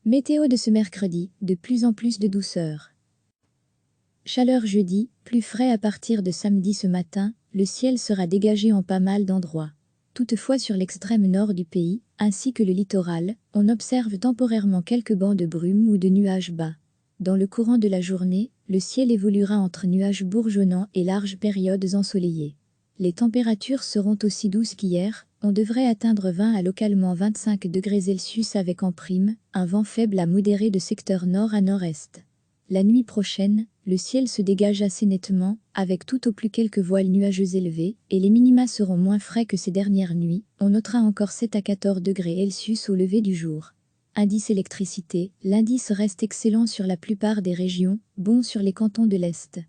Météo de ce mercredi, de plus en plus de douceur. Chaleur jeudi, plus frais à partir de samedi ce matin, le ciel sera dégagé en pas mal d'endroits. Toutefois sur l'extrême nord du pays, ainsi que le littoral, on observe temporairement quelques bancs de brume ou de nuages bas. Dans le courant de la journée, le ciel évoluera entre nuages bourgeonnants et larges périodes ensoleillées. Les températures seront aussi douces qu'hier, on devrait atteindre 20 à localement 25 degrés Celsius avec en prime, un vent faible à modéré de secteur nord à nord-est. La nuit prochaine, le ciel se dégage assez nettement, avec tout au plus quelques voiles nuageux élevés, et les minima seront moins frais que ces dernières nuits, on notera encore 7 à 14 degrés Celsius au lever du jour. Indice électricité, l'indice reste excellent sur la plupart des régions, bon sur les cantons de l'Est.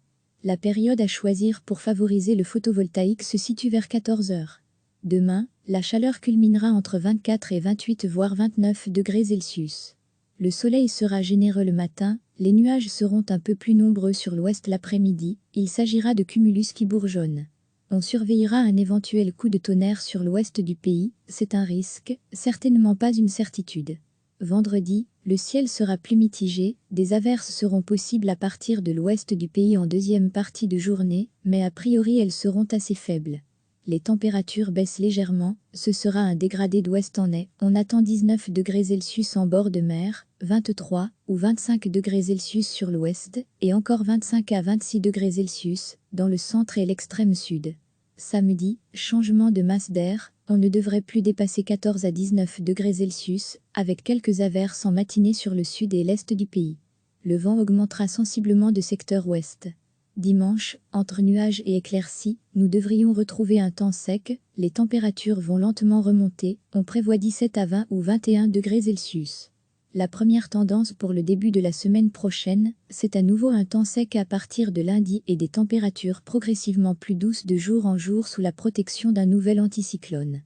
La période à choisir pour favoriser le photovoltaïque se situe vers 14 heures. Demain, la chaleur culminera entre 24 et 28 voire 29 degrés Celsius. Le soleil sera généreux le matin, les nuages seront un peu plus nombreux sur l'ouest l'après-midi, il s'agira de cumulus qui bourgeonnent. On surveillera un éventuel coup de tonnerre sur l'ouest du pays, c'est un risque, certainement pas une certitude. Vendredi, le ciel sera plus mitigé, des averses seront possibles à partir de l'ouest du pays en deuxième partie de journée, mais a priori elles seront assez faibles. Les températures baissent légèrement, ce sera un dégradé d'ouest en est, on attend 19 degrés Celsius en bord de mer, 23 ou 25 degrés Celsius sur l'ouest, et encore 25 à 26 degrés Celsius dans le centre et l'extrême sud. Samedi, changement de masse d'air, on ne devrait plus dépasser 14 à 19 degrés Celsius, avec quelques averses en matinée sur le sud et l'est du pays. Le vent augmentera sensiblement de secteur ouest. Dimanche, entre nuages et éclaircies, nous devrions retrouver un temps sec, les températures vont lentement remonter, on prévoit 17 à 20 ou 21 degrés Celsius. La première tendance pour le début de la semaine prochaine, c'est à nouveau un temps sec à partir de lundi et des températures progressivement plus douces de jour en jour sous la protection d'un nouvel anticyclone.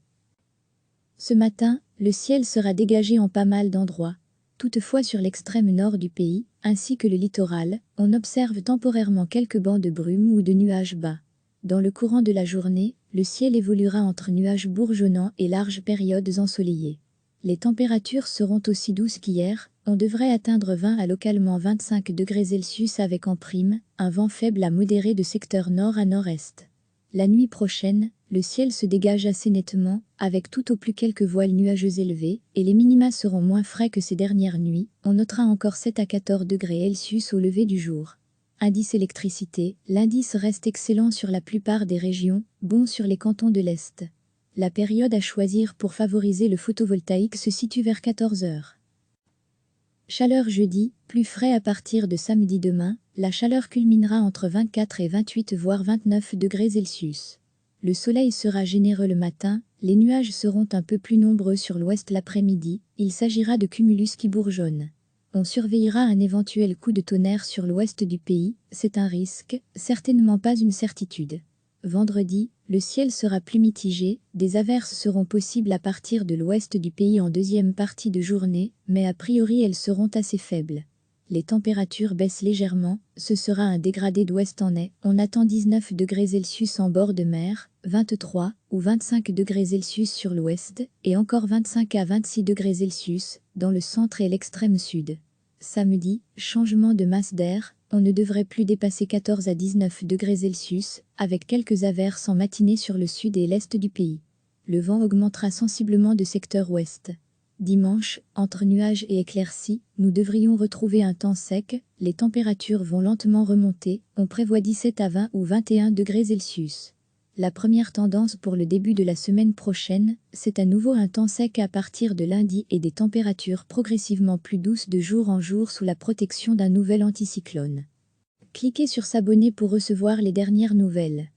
Ce matin, le ciel sera dégagé en pas mal d'endroits. Toutefois sur l'extrême nord du pays, ainsi que le littoral, on observe temporairement quelques bancs de brume ou de nuages bas. Dans le courant de la journée, le ciel évoluera entre nuages bourgeonnants et larges périodes ensoleillées. Les températures seront aussi douces qu'hier, on devrait atteindre 20 à localement 25 degrés Celsius avec en prime, un vent faible à modéré de secteur nord à nord-est. La nuit prochaine, le ciel se dégage assez nettement, avec tout au plus quelques voiles nuageux élevés, et les minima seront moins frais que ces dernières nuits, on notera encore 7 à 14 degrés Celsius au lever du jour. Indice électricité, l'indice reste excellent sur la plupart des régions, bon sur les cantons de l'Est. La période à choisir pour favoriser le photovoltaïque se situe vers 14 heures. Chaleur jeudi, plus frais à partir de samedi demain, la chaleur culminera entre 24 et 28 voire 29 degrés Celsius. Le soleil sera généreux le matin, les nuages seront un peu plus nombreux sur l'ouest l'après-midi, il s'agira de cumulus qui bourgeonnent. On surveillera un éventuel coup de tonnerre sur l'ouest du pays, c'est un risque, certainement pas une certitude. Vendredi, le ciel sera plus mitigé, des averses seront possibles à partir de l'ouest du pays en deuxième partie de journée, mais a priori elles seront assez faibles. Les températures baissent légèrement, ce sera un dégradé d'ouest en est, on attend 19 degrés Celsius en bord de mer, 23 ou 25 degrés Celsius sur l'ouest, et encore 25 à 26 degrés Celsius dans le centre et l'extrême sud. Samedi, changement de masse d'air, on ne devrait plus dépasser 14 à 19 degrés Celsius, avec quelques averses en matinée sur le sud et l'est du pays. Le vent augmentera sensiblement de secteur ouest. Dimanche, entre nuages et éclaircies, nous devrions retrouver un temps sec, les températures vont lentement remonter, on prévoit 17 à 20 ou 21 degrés Celsius. La première tendance pour le début de la semaine prochaine, c'est à nouveau un temps sec à partir de lundi et des températures progressivement plus douces de jour en jour sous la protection d'un nouvel anticyclone. Cliquez sur s'abonner pour recevoir les dernières nouvelles.